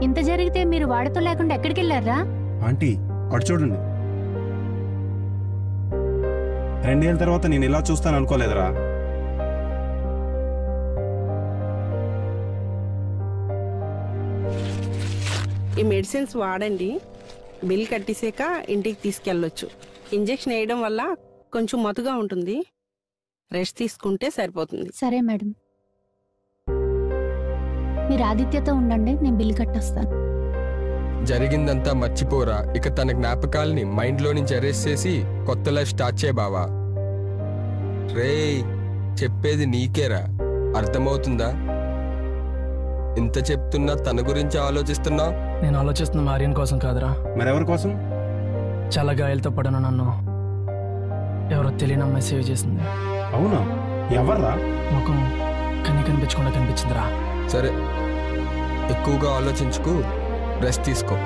ఇంత జరిగితే మీరు వాడితో లేకుండా ఎక్కడికి వెళ్ళారా? ఆంటీ అటు చూడండి. 2 ఏళ్ళ తర్వాత నేను ఇలా చూస్తాను అనుకోలేదురా. ఈ మెడిసిన్స్ వాడండి, బిల్ కట్టేసాక ఇంటికి తీసుకెళ్ళొచ్చు. ఇంజెక్షన్ వేయడం వల్ల కొంచెం మతుగా ఉంటుంది, రెస్ట్ తీసుకుంటే సరిపోతుంది. సరే మేడం, మీరు ఆదిత్యతో ఉండండి, నేను బిల్ కట్టొస్తాను. జరిగిందంతా మర్చిపోరా. ఇక తన జ్ఞాపకాల్ని మైండ్లో నుంచి అరెస్ట్ చేసి కొత్త లైఫ్ స్టార్ట్ చేయ బావా. రేయ్, చెప్పేది నీకేరా, అర్థమవుతుందా? ఇంత చెప్తున్నా తన గురించి ఆలోచిస్తున్నా. నేను ఆలోచిస్తున్న ఆర్యన్ కోసం కాదురా. మరెవరి కోసం? చాలా గాయాలతో పడిన నన్ను ఎవరో తెలియని అమ్మాయి సేవ్ చేసింది. అవునా? ఎవర్రా? ముఖం కనిపించకుండా కనిపించిందిరా. సరే, ఎక్కువగా ఆలోచించుకు, రెస్ట్ తీసుకో.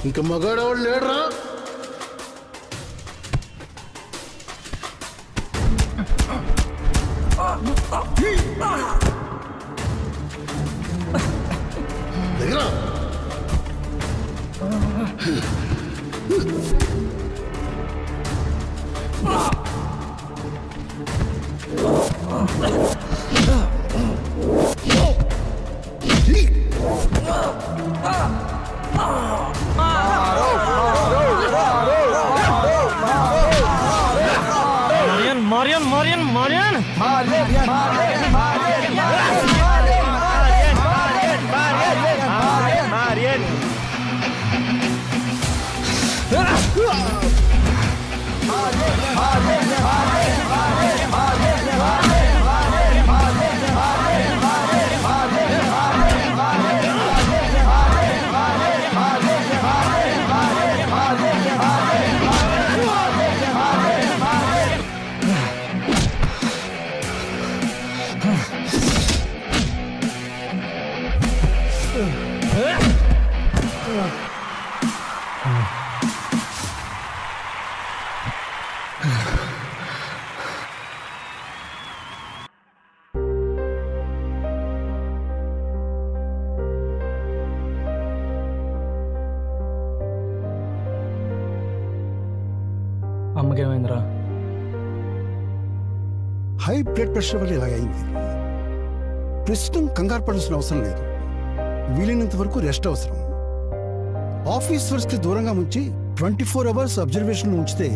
ఇంకా మగాడవాడు లేడరా? దగ్గర అమ్మకేమైందిరా? హై బ్లడ్ ప్రెషర్ వల్ల ఇలాగైంది. ప్రస్తుతం కంగారు పడాల్సిన అవసరం లేదు. వీలైనంత వరకు రెస్ట్ అవసరం. ఆఫీస్ వర్క్స్కి దూరంగా ఉంచి 24 అవర్స్ అబ్జర్వేషన్ ఉంచితే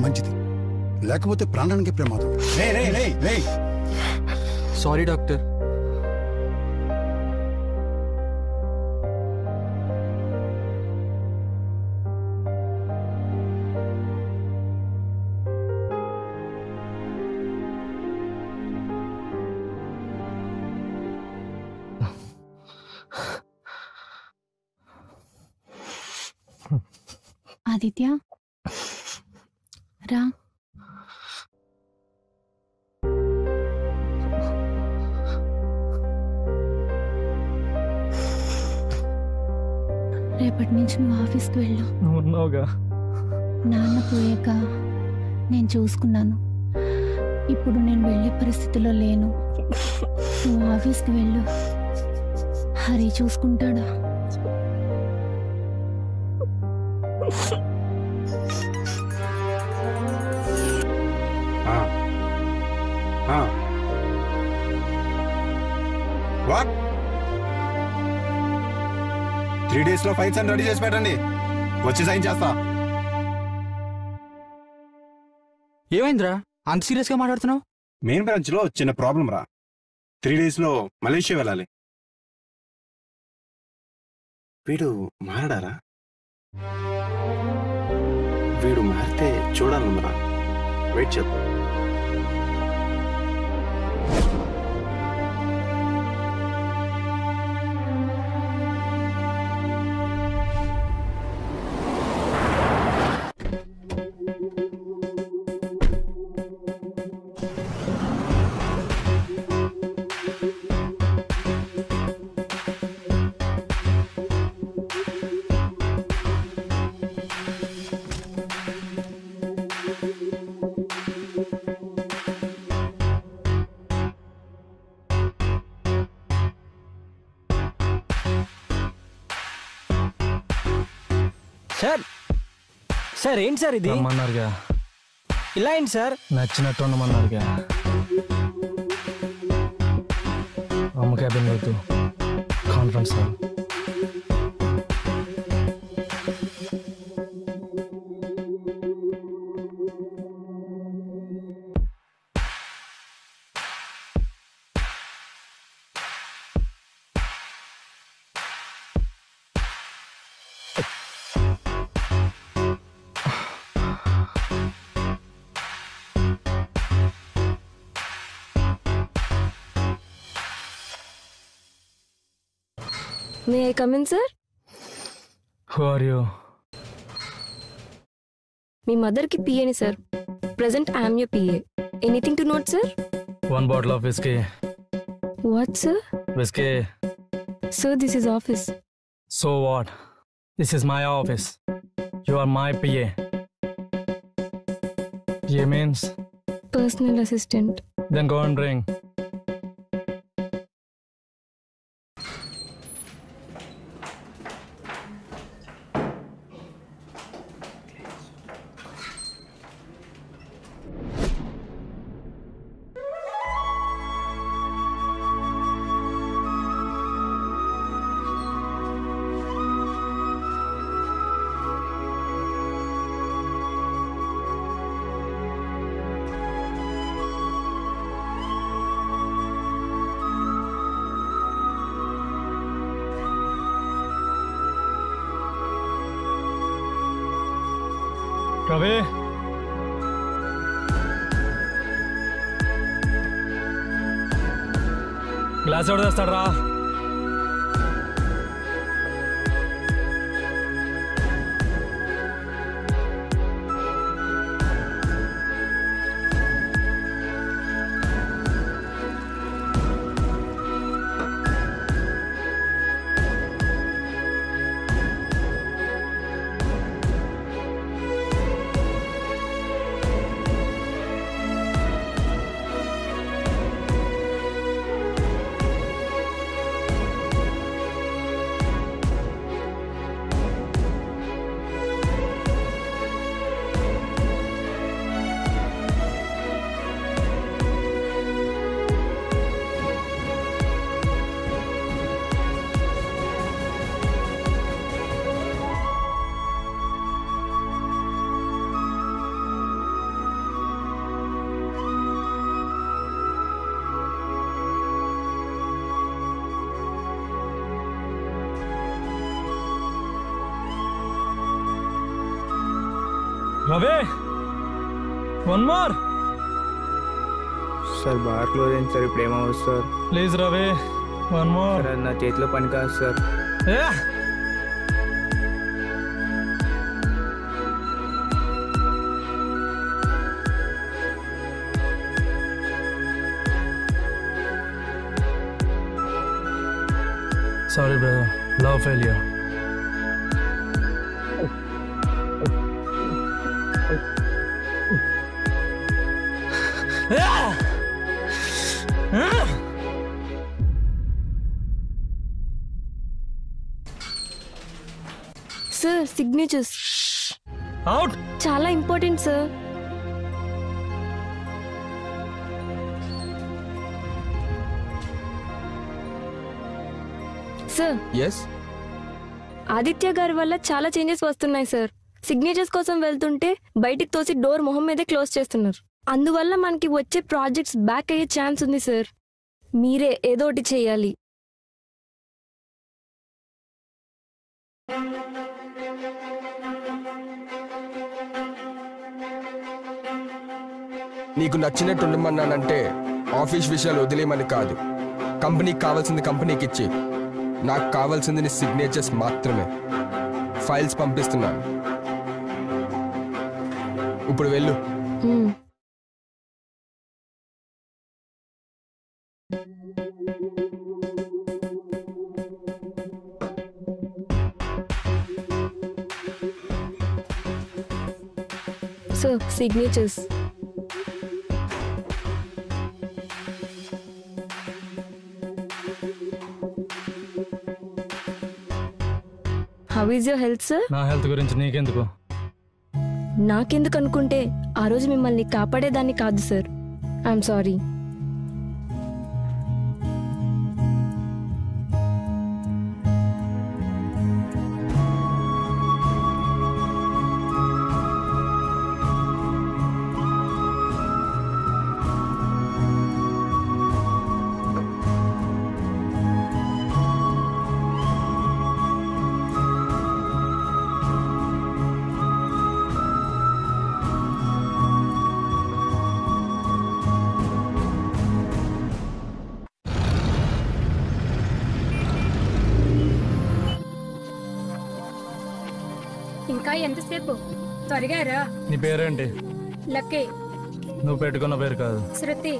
మంచిది, లేకపోతే ప్రాణానికి ప్రమాదం. Sorry doctor. ఆదిత్య రా. రేపటి నుంచి నువ్వు ఆఫీస్కి వెళ్ళు. నువ్వు ఉన్నావుగా. నాన్న పోయాక నేను చూసుకున్నాను. ఇప్పుడు నేను వెళ్ళే పరిస్థితిలో లేను. నువ్వు ఆఫీస్కి వెళ్ళు. హరి చూసుకుంటాడా? వాట్ 3 days లో ఫైల్స్ అని రెడీ చేసి పెట్టండి. వచ్చి సైన్ చేస్తా. ఏమైందిరా అంత సీరియస్ గా మాట్లాడుతున్నావు? మెయిన్ బ్రాంచ్ లో చిన్న ప్రాబ్లం రా. 3 days లో మలేషియా వెళ్ళాలి. వీడు మారడారా? వీడు మారితే చూడాలనురా. వెయిట్ చేద్దాం. సార్ ఏంటి సార్ ఇది? రమ్మన్నారుగా. ఇలా ఏంటి సార్? నచ్చినట్టు ఉండమన్నారుగా. అమ్మ క్యాబిన్ వద్దు, conference hall. May I come in, sir? Who are you? Me mother కి PA ని sir. Present I am your PA. Anything to note, sir? 1 bottle of whiskey. What, sir? Whiskey. Sir, this is office. So what? This is my office. You are my PA. PA means? Personal assistant. Then go and drink. Ravi, glass ఎవరు తెస్తాడు రా? Ravi, one more. Sir bar close అయింది sir. ఇప్పుడు ఏమవుతుంది sir? Please Ravi, one more. Sir అది నా చేతిలో పని కాదు sir. Sorry brother, love failure. Sir signatures out. చాలా important sir. Sir yes. Aditya గారి వల్ల చాలా చేంజెస్ వస్తున్నాయి సార్. సిగ్నేచర్స్ కోసం వెళ్తుంటే బయటికి తోసి డోర్ మొహం మీదే క్లోజ్ చేస్తున్నారు. అందువల్ల మనకి వచ్చే ప్రాజెక్ట్స్ బ్యాక్ అయ్యే ఛాన్స్ ఉంది సార్. మీరే ఏదో ఒకటి చేయాలి. నీకు నచ్చినట్టు ఉండమన్నానంటే ఆఫీస్ విషయాలు వదిలేమని కాదు. కంపెనీకి కావాల్సింది కంపెనీకి ఇచ్చి, నాకు కావాల్సింది నీ సిగ్నేచర్స్ మాత్రమే. ఫైల్స్ పంపిస్తున్నాను, ఇప్పుడు వెళ్ళు. Sir signatures. How is your health sir? నా హెల్త్ గురించి నీకెందుకు? నాకెందుకు అనుకుంటే ఆ రోజు మిమ్మల్ని కాపాడేదాన్ని కాదు సార్. I'm sorry. ఇంకా ఎంతసేపు? త్వరగా రా. నీ పేరేంటి? లక్కీ. నువ్వు పెట్టుకున్న పేరు కాదు. శృతి.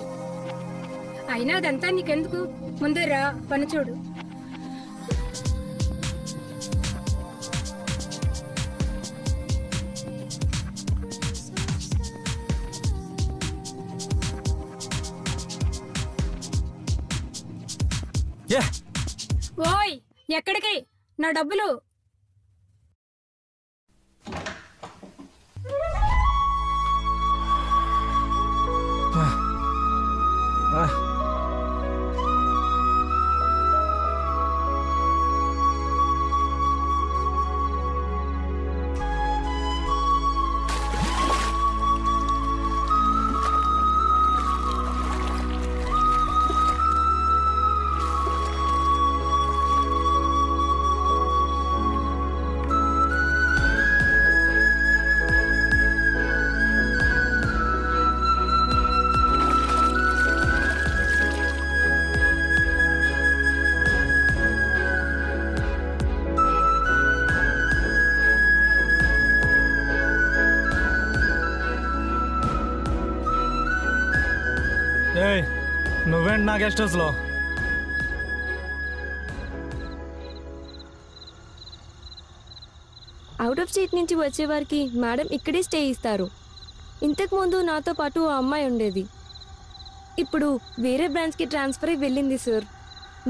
అయినా అదంతా నీకెందుకు? ముందే రా, పని చూడు. ఓయ్, ఎక్కడికి? నా డబ్బులు. ఏయ్, నువ్వేంటి నా గెస్ట్ హౌస్లో? అవుట్ ఆఫ్ స్టేట్ నుంచి వచ్చేవారికి మేడం ఇక్కడే స్టే ఇస్తారు. ఇంతకుముందు నాతో పాటు ఆ అమ్మాయి ఉండేది. ఇప్పుడు వేరే బ్రాంచ్కి ట్రాన్స్ఫర్ అయి వెళ్ళింది సార్.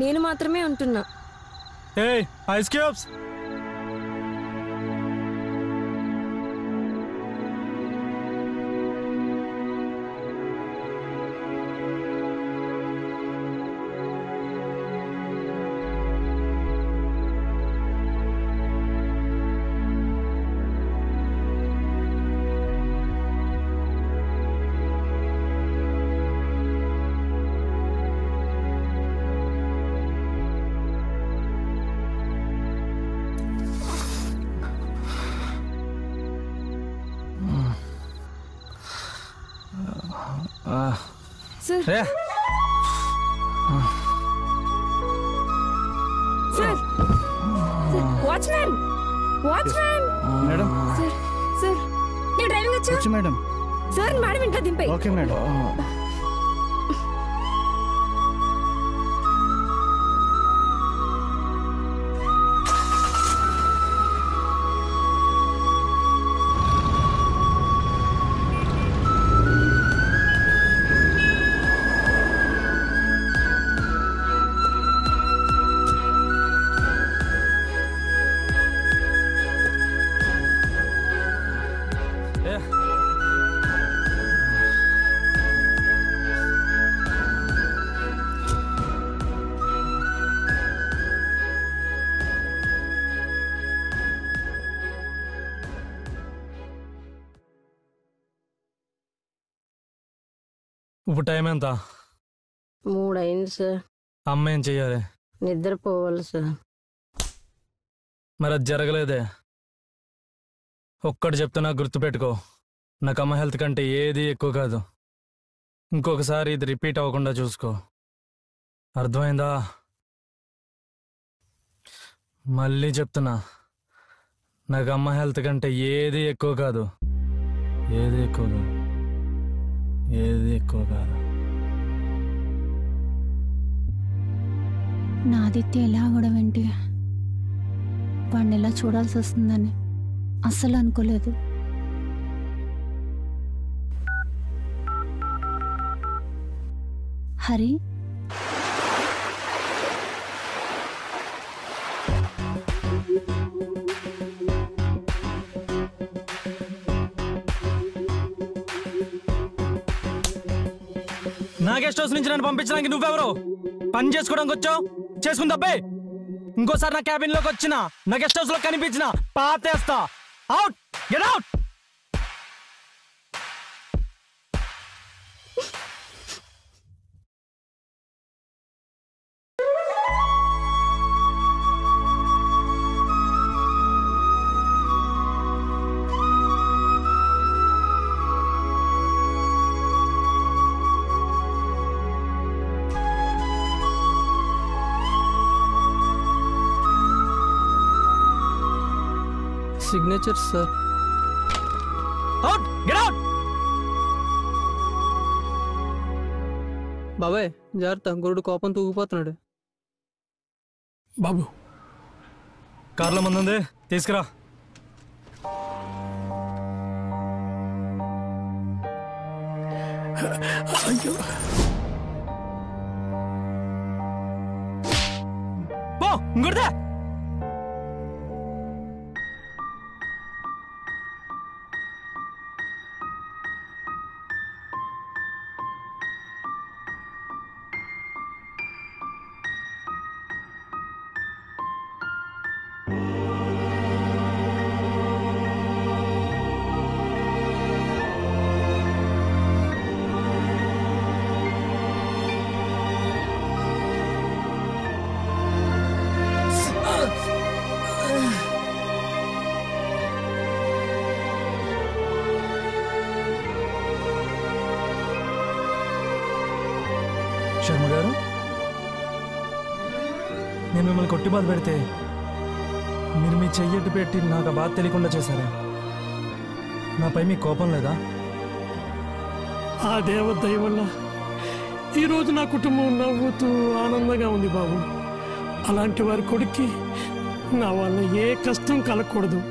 నేను మాత్రమే ఉంటున్నా. ఏయ్, ice cubes. Sir sir watchman watchman madam. Sir sir నేను డ్రైవింగ్ వచ్చా మేడం. సార్ మేడం ఇంట్లో దింపే. Okay madam. ఇప్పుడు టైం ఎంత? 3 అయింది సార్. అమ్మ ఏం చెయ్యాలి? నిద్రపోవాలి సార్. మరి అది జరగలేదే. ఒక్కటి చెప్తున్నా గుర్తుపెట్టుకో, నాకు అమ్మ హెల్త్ కంటే ఏది ఎక్కువ కాదు. ఇంకొకసారి ఇది రిపీట్ అవ్వకుండా చూసుకో, అర్థమైందా? మళ్ళీ చెప్తున్నా, నాకు అమ్మ హెల్త్ కంటే ఏది ఎక్కువ కాదు. ఏది ఎక్కువ కాదు, ఏది ఎక్కువ కాదు. నా ఆదిత్య ఎలా అవడమేంటి? వాడిని ఎలా చూడాల్సి వస్తుందని అస్సలు అనుకోలేదు. హరి, నా గెస్ట్ హౌస్ నుంచి నన్ను పంపించడానికి నువ్వెవరు? పని చేసుకోవడానికి వచ్చావు, చేసుకుని తప్పే. ఇంకోసారి నా క్యాబిన్ లోకి వచ్చినా, నా గెస్ట్ హౌస్ లో కనిపించినా పాతేస్తా. Out, get out. Signature sir. Out, get out. బాబాయ్ జాగ్రత్త, గురుడు కోపం తూగిపోతున్నాడు. బాబు, కార్లో ముందుంది, తీసుకురా. పో, ఇంకొడతా. శర్మ గారు, నేను మిమ్మల్ని కొట్టి బాధ పెడితే మీరు మీ చెయ్యట్టు పెట్టి నాకు ఆ బాధ తెలియకుండా చేశారా? నాపై మీ కోపం లేదా? ఆ దేవ దయ వల్ల ఈరోజు నా కుటుంబం నవ్వుతూ ఆనందంగా ఉంది బాబు. అలాంటి వారి కొడుక్కి నా వల్ల ఏ కష్టం కలగకూడదు.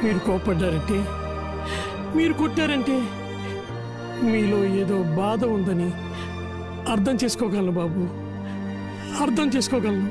మీరు కోపడ్డారంటే, మీరు కొట్టారంటే మీలో ఏదో బాధ ఉందని అర్థం చేసుకోగలను బాబు, అర్థం చేసుకోగలను.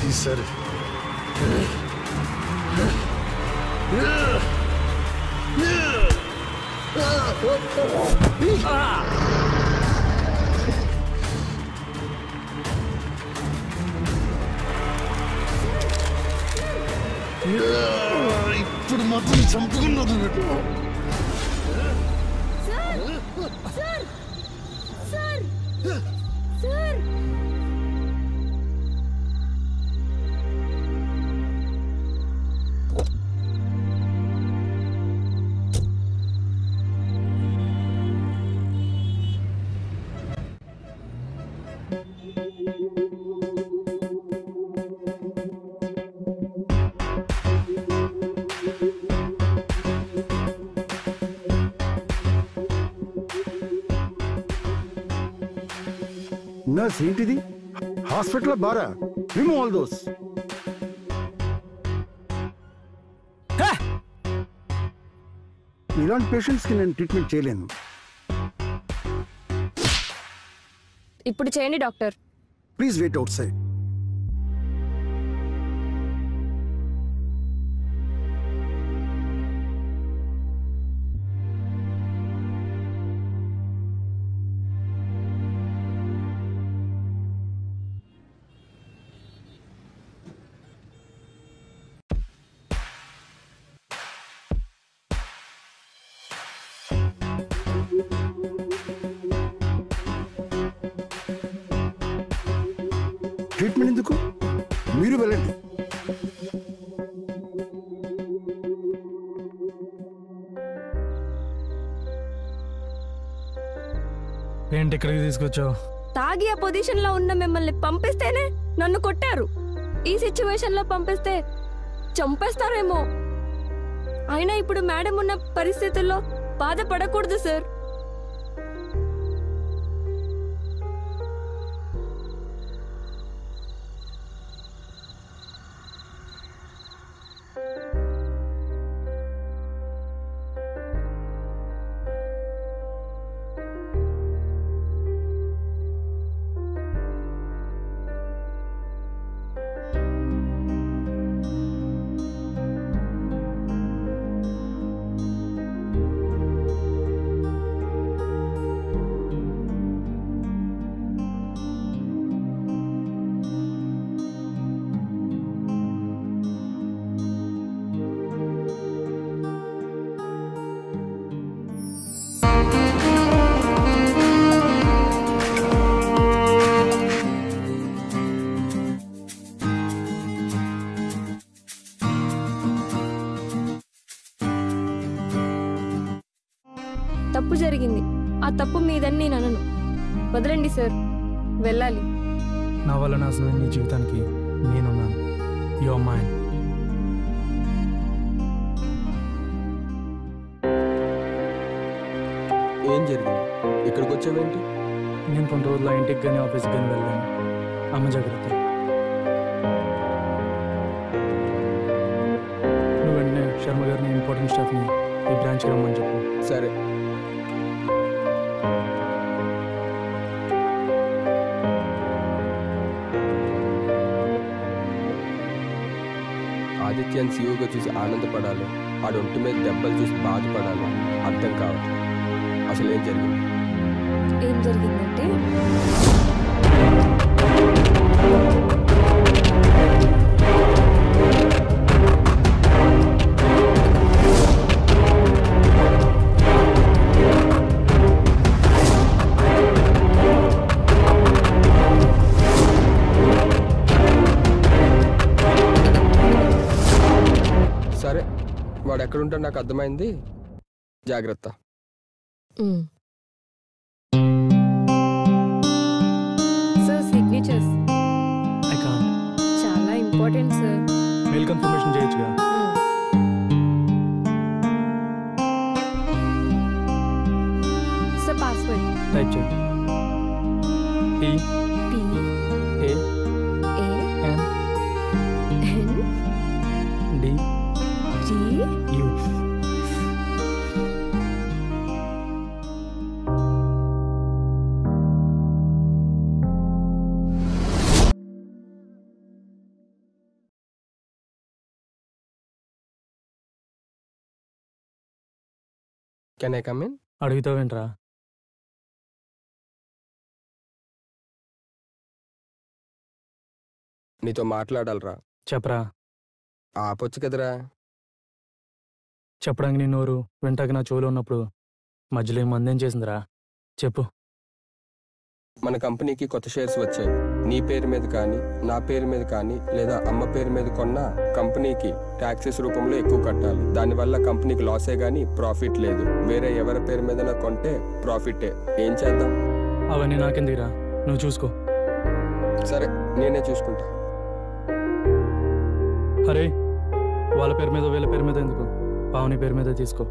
ఈసారి ఇప్పుడు మాత్రం చంపుకున్నది పెట్టు. నర్స్ ఏంటిది? హాస్పిటల్ బారా రిమూవ్ ఆల్ దోస్. ఇలాంటి పేషెంట్స్ కి నేను ట్రీట్మెంట్ చేయలేను. ఇప్పుడు చేయండి doctor. Please wait outside. Treatment ఎందుకు? మీరు వెళ్ళండి. ఏంటి ఇక్కడికి తీసుకొచ్చావు? తాగి ఆ పొజిషన్ లో ఉన్న మిమ్మల్ని పంపిస్తేనే నన్ను కొట్టారు. ఈ సిచ్యువేషన్ లో పంపిస్తే చంపేస్తారేమో. అయినా ఇప్పుడు మేడం ఉన్న పరిస్థితుల్లో బాధపడకూడదు సార్. తప్పు జరిగింది. ఆ తప్పు మీదని నేను అనను. వదలండి సార్, వెళ్ళాలి. నా వల్ల నాశనం నీ జీవితానికి నేనున్నాను. Your mind. ఏం జరిగింది? ఇక్కడికి వచ్చావేంటి? నేను కొన్ని రోజుల ఇంటికి కానీ ఆఫీస్కి కానీ వెళ్ళాను. అమ్మ జాగ్రత్త. నువ్వు వెంటనే శర్మ గారిని ఇంపార్టెంట్ స్టాఫ్ని ఈ బ్రాంచ్కి రమ్మని చెప్పు. సరే. ఆదిత్యాన్ని సీఓగా చూసి ఆనందపడాలి, ఆడు ఒంటి మీద దెబ్బలు చూసి బాధపడాలి. అర్థం కావట్లేదు అసలు ఏం జరిగింది. ఏం జరిగిందంటే సరే, వాడు ఎక్కడుంటాడు నాకు అర్థమైంది. జాగ్రత్త. Sir signatures I can't. చాలా ఇంపార్టెంట్ సార్. మెయిల్ కన్ఫర్మేషన్ చేయొచ్చుగా. సార్ పాస్వర్డ్ టైప్ చేయి. T P A A N N D G U. Can I come in? అడుగుతావేంట్రా? నీతో మాట్లాడాలరా. చెప్పరా. ఆపొచ్చు కదరా. చెప్పడానికి నీ నోరు వెంటకి నా చెవులో ఉన్నప్పుడు మధ్యలో ఏం మందేం చేసిందిరా చెప్పు. మన కంపెనీకి కొత్త షేర్స్ వచ్చాయి. నీ పేరు మీద కానీ నా పేరు మీద కానీ లేదా అమ్మ పేరు మీద కొన్న కంపెనీకి ట్యాక్సెస్ రూపంలో ఎక్కువ కట్టాలి. దానివల్ల కంపెనీకి లాసే గానీ ప్రాఫిట్ లేదు. వేరే ఎవరి పేరు మీద కొంటే ప్రాఫిటే. ఏం చేద్దాం? అవన్నీ నాకెందుకురా, నువ్వు చూసుకో. సరే నేనే చూసుకుంటా. అరే వాళ్ళ పేరు మీద వీళ్ళ పేరు మీద ఎందుకు, పావని పేరు మీద తీసుకో.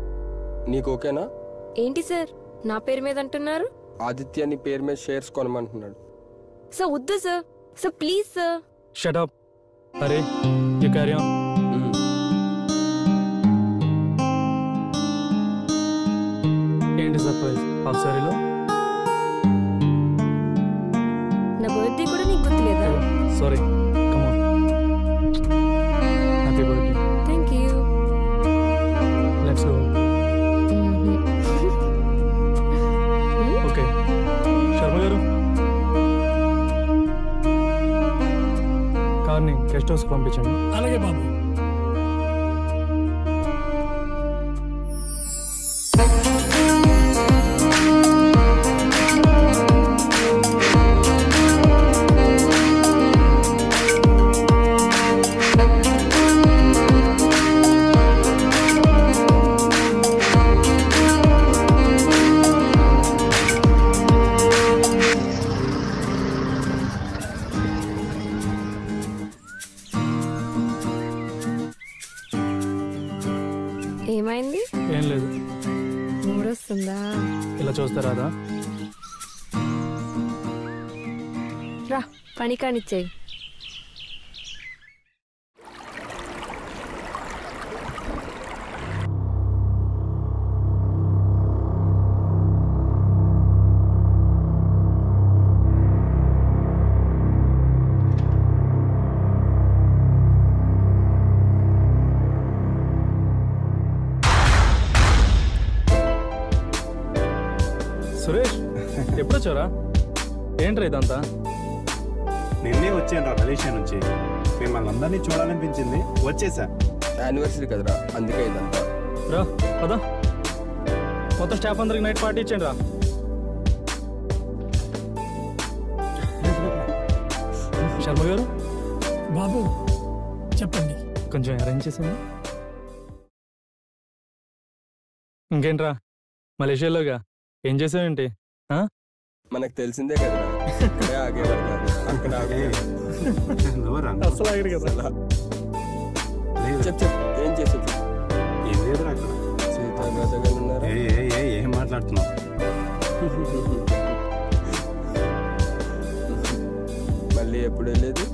నీకు ఓకేనా? ఏంటి సార్ నా పేరు మీద అంటున్నారు? ఆదిత్య నీ పేరు మీద షేర్స్ కొనమంటున్నాడు. సార్ వద్దు sir, sir please sir. Shut up. అరే యు క్యారీ ఆన్. ఏంటి సర్ప్రైజ్ హాఫ్ సారీలో? నా బర్త్డే కూడా నీకు గుర్తులేదా? Sorry, come on. Happy birthday. Thank you. Let's go. Okay Sharma గారు, కార్ని గెస్ట్ హౌస్కి పంపించండి. అలాగే బాబు. ఏమైంది? ఏం లేదు. మూడొస్తుందా? ఇలా చూస్తారా? రా పని కానిచ్చేయి. సురేష్ ఎప్పుడు వచ్చారా? ఏంట్రా ఇదంతా? నిన్నే వచ్చాను రా మలేషియా నుంచి. మిమ్మల్ని అందరినీ చూడాలనిపించింది, వచ్చేసా. యానివర్సరీ కదరా, అందుకే ఇదంతా. రా పదా, మొత్తం స్టాఫ్ అందరికి నైట్ పార్టీ ఇచ్చాను రా. శర్మ గారు. బాబు చెప్పండి. కొంచెం అరేంజ్ చేసాము. ఇంకేంట్రా మలేషియాలోగా ఏం చేసావేంటి? మనకు తెలిసిందే కదరా, ఇక్కడే ఆగేవారు కాదు, అక్కడ అసలు ఆగడు కదా. చెప్ ఏం చేసేది? ఏం లేదురా అక్కడ. సీతాగారు ఉన్నారా? ఏం మాట్లాడుతున్నావు? మళ్ళీ ఎప్పుడు వెళ్ళేది?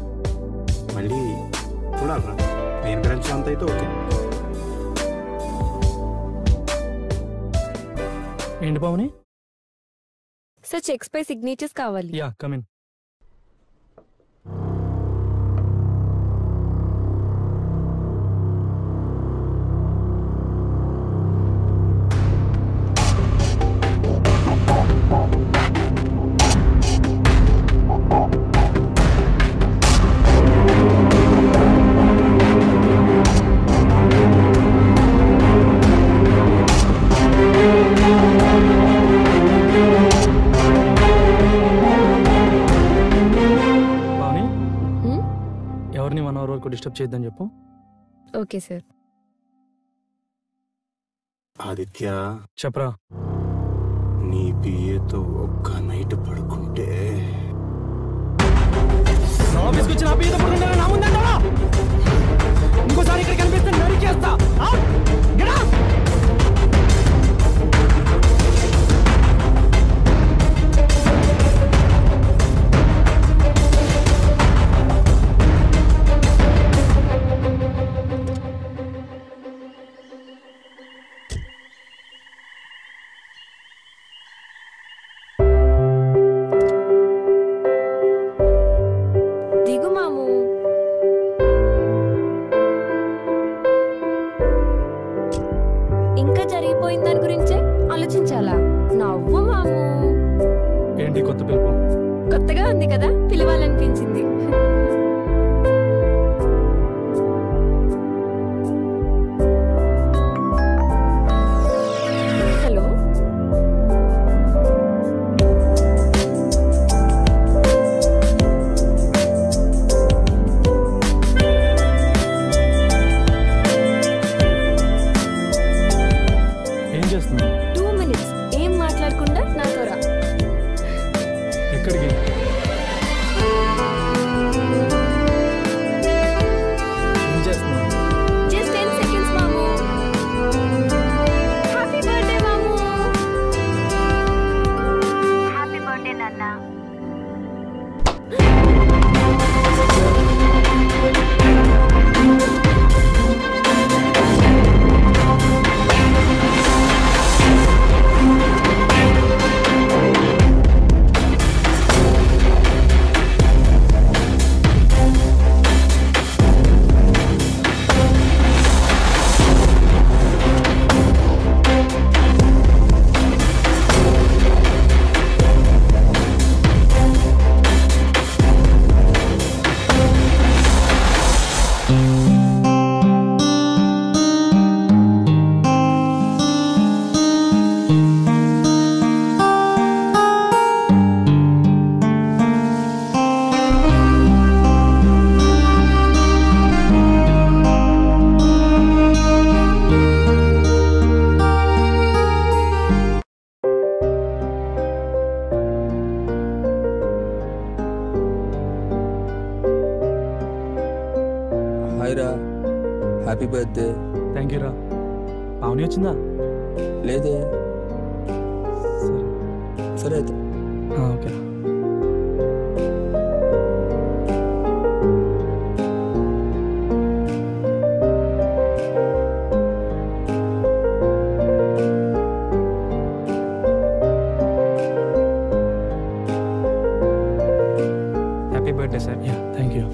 మళ్ళీ చూడాలరా. నేను బ్రాంచ్ అంత అయితే ఓకే. ఏంటి పావని? సార్ చెక్స్ పై సిగ్నేచర్స్ కావాలి. Yeah come in. ఎవరిని 1 hour వరకు డిస్టర్బ్ చేద్దాం చెప్పు. Okay sir. ఆదిత్య చెప్పరా. నీ పిఏతో ఒక్క నైట్ పడుకుంటే ఇంకోసారి ఇక్కడ కనిపిస్తే నరికేస్తా. దిగు మాము. ఇంకా జరిగిపోయిన దాని గురించే ఆలోచించాలా? నవ్వు మాము. ఏంటి కొత్త పిలుపు? కొత్తగా ఉంది కదా, పిలవాలనిపించింది. రా, హ్యాపీ బర్త్డే. థ్యాంక్ యూ రా. పావని వచ్చిందా? లేదే. సరే అయితే. Okay. Happy birthday sir. Thank you.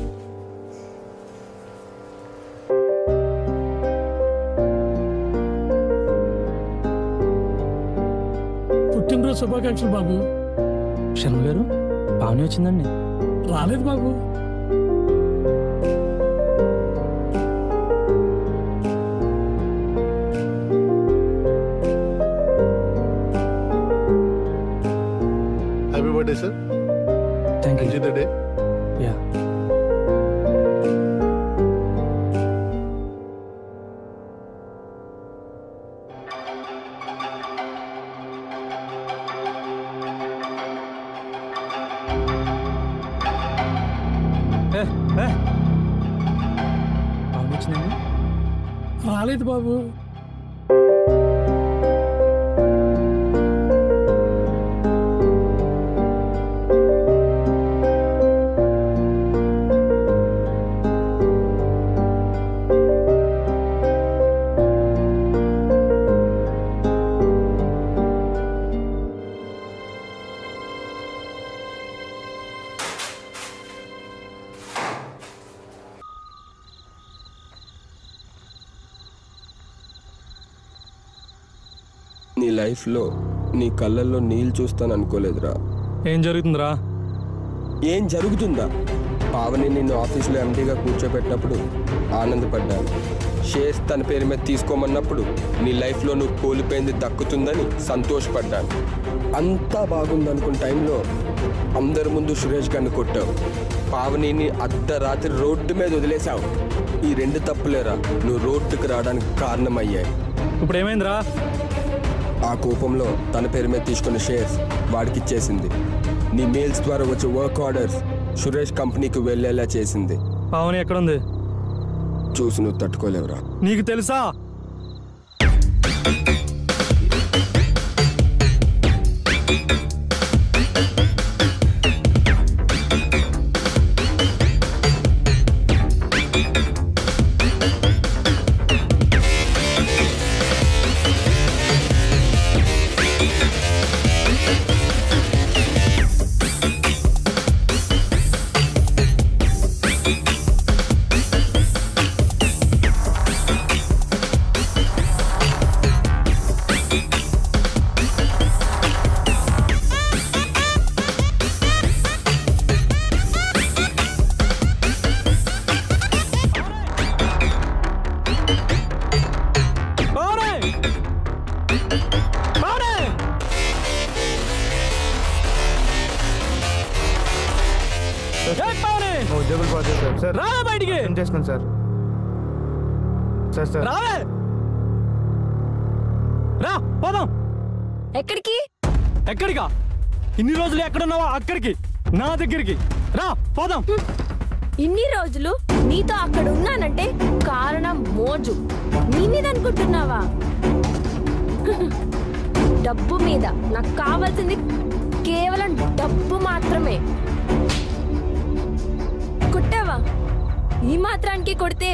పుట్టినరోజు శుభాకాంక్షలు బాబు. శర్మ గారు, పావని వచ్చిందండి. రాలేదు బాబు. Happy birthday sir. Thank you. Enjoy the day. Yeah. Pavani వచ్చిందండి. రాలేదు బాబు. నీ లైఫ్లో నీ కళ్ళల్లో నీళ్ళు చూస్తాను అనుకోలేదురా. ఏం జరుగుతుందిరా? ఏం జరుగుతుందా? పావని నిన్ను ఆఫీస్లో ఎండీగా కూర్చోబెట్టినప్పుడు ఆనందపడ్డాను. షేర్స్ తన పేరు మీద తీసుకోమన్నప్పుడు నీ లైఫ్లో నువ్వు కోల్పోయింది దక్కుతుందని సంతోషపడ్డాను. అంతా బాగుందనుకున్న టైంలో అందరి ముందు సురేష్ గారిని కొట్టావు. పావనిని అర్ధరాత్రి రోడ్డు మీద వదిలేశావు. ఈ రెండు తప్పులేరా నువ్వు రోడ్డుకు రావడానికి కారణమయ్యాయి. ఇప్పుడు ఏమైందిరా? ఆ కోపంలో తన పేరు మీద తీసుకున్న షేర్స్ వాడికి ఇచ్చేసింది. నీ మెయిల్స్ ద్వారా వచ్చే వర్క్ ఆర్డర్స్ సురేష్ కంపెనీకి వెళ్ళేలా చేసింది. పావని ఎక్కడుంది? చూసి నువ్వు తట్టుకోలేవురా. నీకు తెలుసా? ఉద్యోగులు పోతే సార్. సార్ రావే బయటికి. ఏం చేసుకోండి సార్. సార్ సార్ రావే. రా పోదాం. ఎక్కడికి? ఎక్కడికా? ఇన్ని రోజులు ఎక్కడున్నావా? అక్కడికి, నా దగ్గరికి రా పోదాం. ఇన్ని రోజులు నీతో అక్కడ ఉన్నానంటే కారణం మోజు. నీ మీద అనుకుంటున్నావా? డబ్బు మీద. నాకు కావాల్సింది కేవలం డబ్బు మాత్రమే. కొట్టావా? ఈ మాత్రానికి కొడితే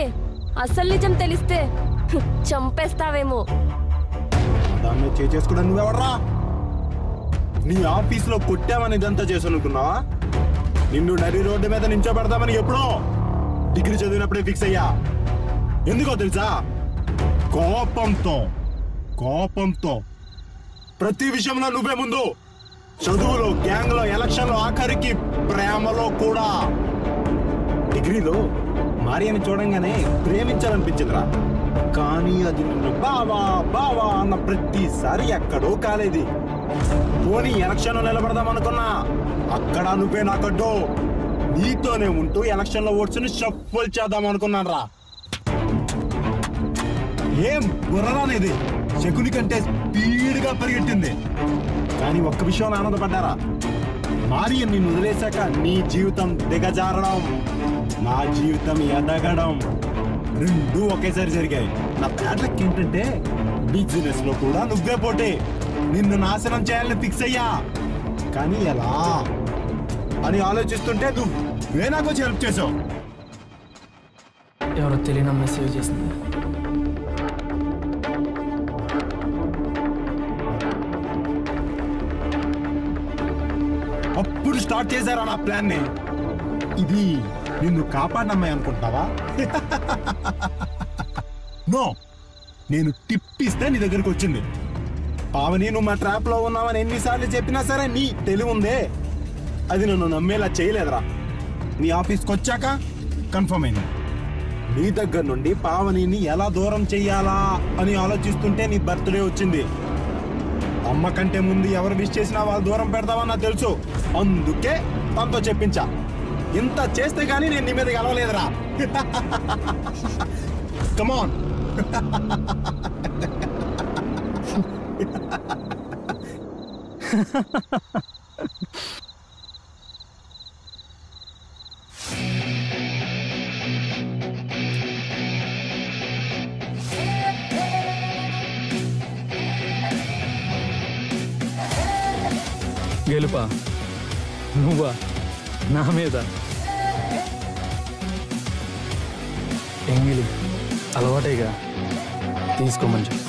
అసలు నిజం తెలిస్తే చంపేస్తావేమో. దాన్ని చేసుకోవడం నువ్వెవడరా? నీ ఆఫీస్లో కొట్టామని ఇదంతా చేసుకున్నావా? నిన్ను నరి రోడ్డు మీద నించోబెడతామని ఎప్పుడో డిగ్రీ చదివినప్పుడే ఫిక్స్ అయ్యా. ఎందుకో తెలుసా? కోపంతో ప్రతి విషయంలో నువ్వే ముందు. చదువులో, గ్యాంగ్లో, ఎలక్షన్లో, ఆఖరికి ప్రేమలో కూడా. డిగ్రీలో మారియని చూడంగానే ప్రేమించాలనిపించిందిరా. కానీ అది నిన్ను బావా అన్న ప్రతిసారి ఎక్కడో కాలేది. పోనీ ఎలక్షన్లో నిలబడదామనుకున్నా అక్కడ నువ్వే నాకడ్డు. నీతోనే ఉంటూ ఎలక్షన్లో ఓట్స్ని షఫల్ చేద్దామనుకున్నాను రా. ఏం బుర్రరానేది? శకుని కంటే స్పీడ్గా పరిగెట్టింది. కానీ ఒక్క విషయంలో ఆనందపడ్డారా? మారియన్ నిన్ను వదిలేశాక నీ జీవితం దిగజారడం, నా జీవితం ఎదగడం. రెండు ఒకేసారి జరిగాయి. నా బ్యాడ్ లక్ ఏంటంటే బిజినెస్ లో కూడా నువ్వే పోటీ. నిన్ను నాశనం చేయాలని ఫిక్స్ అయ్యా. కానీ ఎలా అని ఆలోచిస్తుంటే నువ్వే నాకు వచ్చి హెల్ప్ చేసావు. ఎవరో తెలియని అమ్మాయి సేవ్ చేసింది. అప్పుడు స్టార్ట్ చేశారా నా ప్లాన్ ని? ఇది నిన్ను కాపాడినమ్మాయి అనుకుంటావా? నో, నేను టిప్ ఇస్తే నీ దగ్గరికి వచ్చింది. పావని నువ్వు మా ట్రాప్ లో ఉన్నావని ఎన్నిసార్లు చెప్పినా సరే నీ తెలివి ఉందే, అది నన్ను నమ్మేలా చేయలేదురా. నీ ఆఫీస్కి వచ్చాక కన్ఫర్మ్ అయింది. నీ దగ్గర నుండి పావనిని ఎలా దూరం చెయ్యాలా అని ఆలోచిస్తుంటే నీ బర్త్డే వచ్చింది. అమ్మ కంటే ముందు ఎవరు విష్ చేసినా వాళ్ళు దూరం పెడతావని నాకు తెలుసు. అందుకే తనతో చెప్పించా. ఇంత చేస్తే గానీ నేను నీ మీద గెలవలేదురా. కమాన్. గెలుపా నువ్వా నా మీద? ఎంగిలి అలవాటేగా, తీసుకోమని చెప్పు.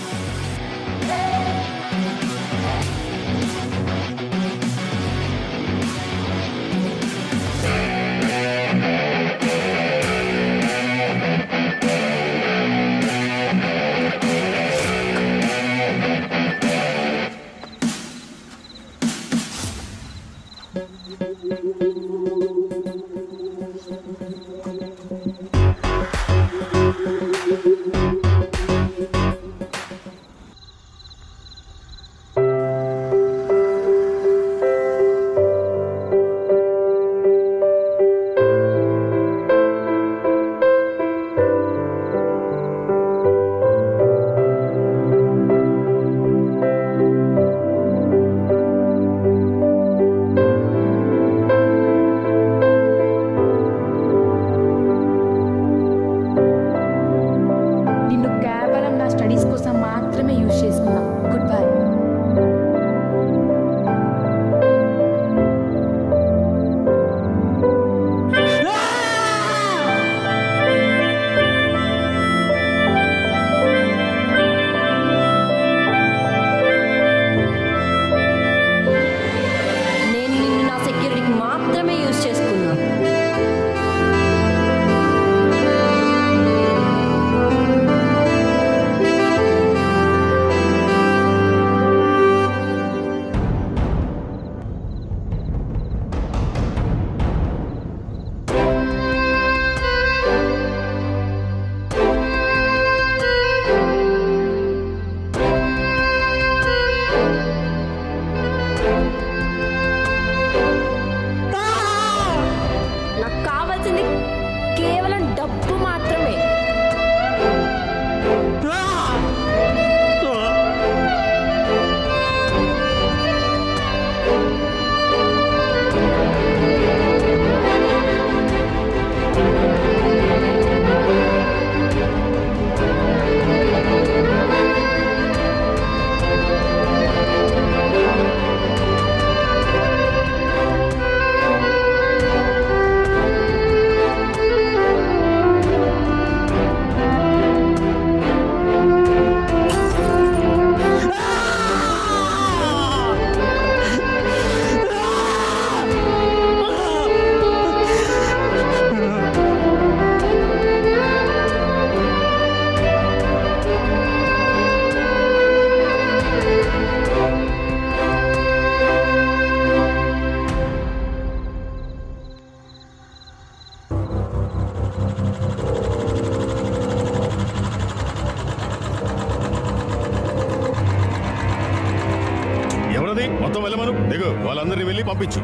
మొత్తం వెళ్ళమను. దిగు, వాళ్ళందరినీ వెళ్ళి పంపించు.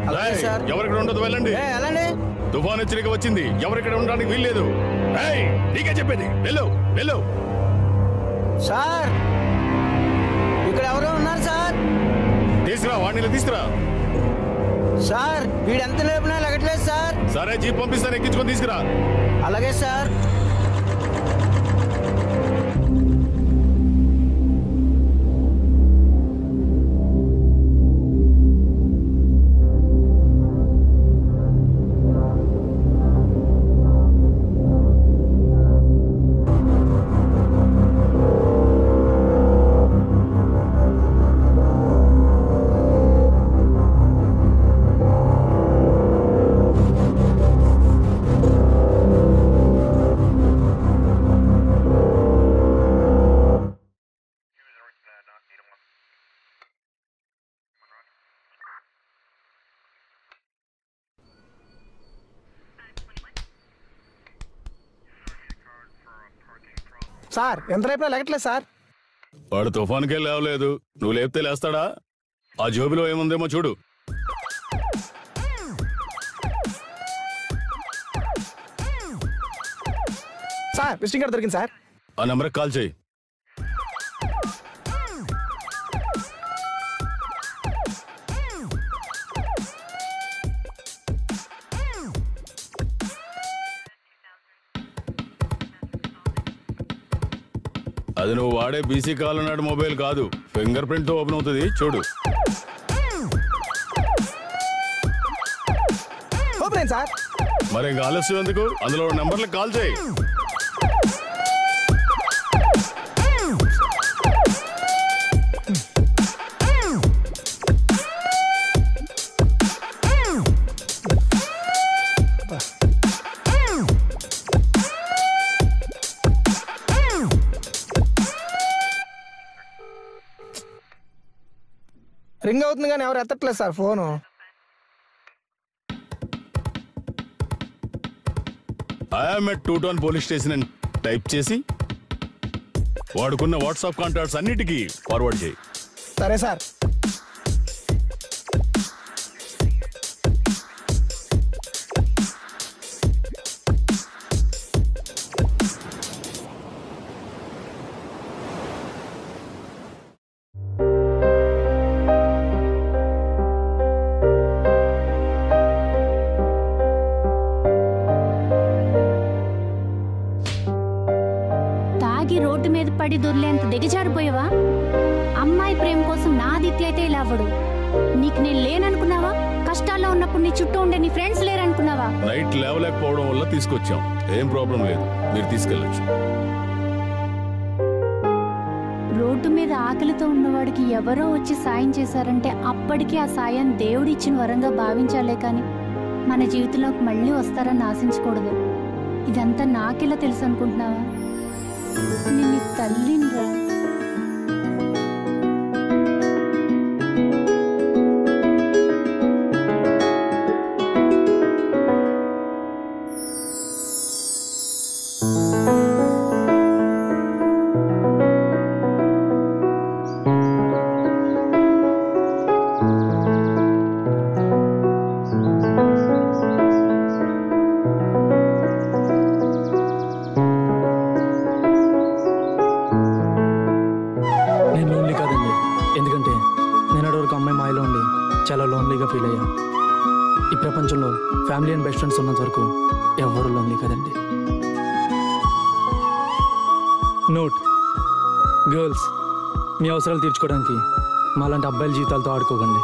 ఎవరిక్కడ ఉండదు, వెళ్ళండి. తుఫాన్ హెచ్చరిక వచ్చింది, ఎవరిక్కడ ఉండడానికి వీల్లేదు. నీకే చెప్పేది, వెళ్ళు వెళ్ళు. సార్ ఇక్కడ ఎవరో ఉన్నారు సార్. తీసుకురా, వాడిని తీసుకురా. సార్ వీడు ఎంత లేపినా లగట్లేదు సార్. సరే, జీప్ పంపిస్తాను, ఎక్కించుకొని తీసుకురా. అలాగే సార్. సార్ ఎంత రేపు లేకట్లేదు సార్. వాడు తుఫాన్కే లేవలేదు, నువ్వు లేపితే లేస్తాడా? ఆ జోబిలో ఏముందేమో చూడు. సార్ విజిటింగ్ కార్డు దొరికింది సార్. ఆ నెంబర్కి కాల్ చేయి. అది నువ్వు వాడే బీసీ కాల్ నాడు మొబైల్ కాదు, ఫింగర్ ప్రింట్ తో ఓపెన్ అవుతుంది చూడు. Open sir. మరి ఇంకా ఆలస్యం ఎందుకు, అందులో నెంబర్లకు కాల్ చేయి. రింగ్ అవుతుంది కానీ ఎవరు ఎత్తట్లేదు sir phone. I'm at 2 town police station అని టైప్ చేసి వాడుకున్న వాట్సాప్ కాంటాక్ట్స్ అన్నిటికీ ఫార్వర్డ్ చేయి. సరే సార్. రోడ్డు మీద పడి దొర్లేంత దిగజారిపోయావా? అమ్మాయి ప్రేమ కోసం నా ఆదిత్య అయితే ఇలా అవ్వడు. నీకు నేను లేననుకున్నావా? కష్టాల్లో ఉన్నప్పుడు నీ చుట్టూ ఉండే నీ ఫ్రెండ్స్ లేరనుకున్నావా? నైట్ లేవలేకపోవడం వల్ల తీసుకొచ్చాం, ఏం ప్రాబ్లం లేదు, మీరు తీసుకెళ్ళచ్చు. రోడ్డు మీద ఆకలితో ఉన్నవాడికి ఎవరో వచ్చి సాయం చేశారంటే అప్పటికీ ఆ సాయాన్ని దేవుడు ఇచ్చిన వరంగా భావించాలే కానీ మన జీవితంలోకి మళ్ళీ వస్తారని ఆశించకూడదు. ఇదంతా నాకెలా తెలుసు అనుకుంటున్నావా? నేను నీ తల్లినిరా. ఫీల్ అయ్యా. ఈ ప్రపంచంలో ఫ్యామిలీ అండ్ బెస్ట్ ఫ్రెండ్స్ ఉన్నంత వరకు ఎవరు లోన్లీ కదండి. నోట్, గర్ల్స్ మీ అవసరాలు తీర్చుకోవడానికి మాలాంటి అబ్బాయిల జీవితాలతో ఆడుకోకండి.